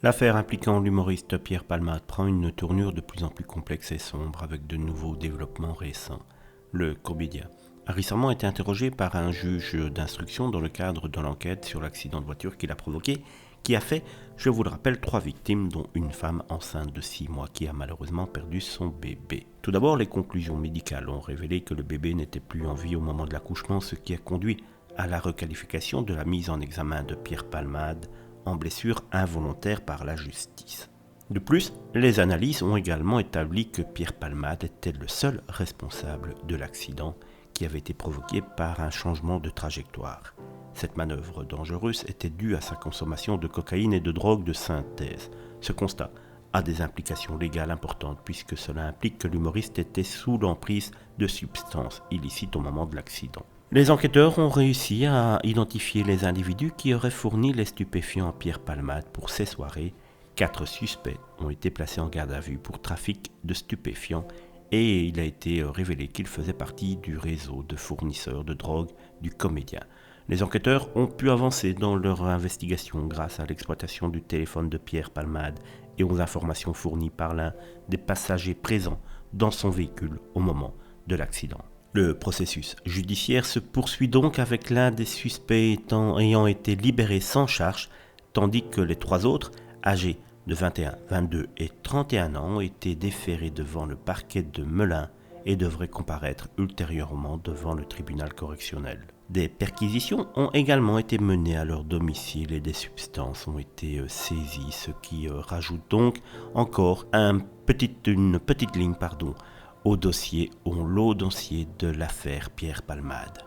L'affaire impliquant l'humoriste Pierre Palmade prend une tournure de plus en plus complexe et sombre avec de nouveaux développements récents. Le comédien a récemment été interrogé par un juge d'instruction dans le cadre de l'enquête sur l'accident de voiture qu'il a provoqué, qui a fait, je vous le rappelle, 3 victimes, dont une femme enceinte de 6 mois qui a malheureusement perdu son bébé. Tout d'abord, les conclusions médicales ont révélé que le bébé n'était plus en vie au moment de l'accouchement, ce qui a conduit à la requalification de la mise en examen de Pierre Palmade en blessure involontaire par la justice. De plus, les analyses ont également établi que Pierre Palmade était le seul responsable de l'accident qui avait été provoqué par un changement de trajectoire. Cette manœuvre dangereuse était due à sa consommation de cocaïne et de drogue de synthèse. Ce constat a des implications légales importantes puisque cela implique que l'humoriste était sous l'emprise de substances illicites au moment de l'accident. Les enquêteurs ont réussi à identifier les individus qui auraient fourni les stupéfiants à Pierre Palmade pour ces soirées. 4 suspects ont été placés en garde à vue pour trafic de stupéfiants et il a été révélé qu'ils faisaient partie du réseau de fournisseurs de drogue du comédien. Les enquêteurs ont pu avancer dans leur investigation grâce à l'exploitation du téléphone de Pierre Palmade et aux informations fournies par l'un des passagers présents dans son véhicule au moment de l'accident. Le processus judiciaire se poursuit donc avec l'un des suspects ayant été libéré sans charge, tandis que les 3 autres, âgés de 21, 22 et 31 ans, ont été déférés devant le parquet de Melun et devraient comparaître ultérieurement devant le tribunal correctionnel. Des perquisitions ont également été menées à leur domicile et des substances ont été saisies, ce qui rajoute donc encore une petite ligne au dossier de l'affaire Pierre Palmade.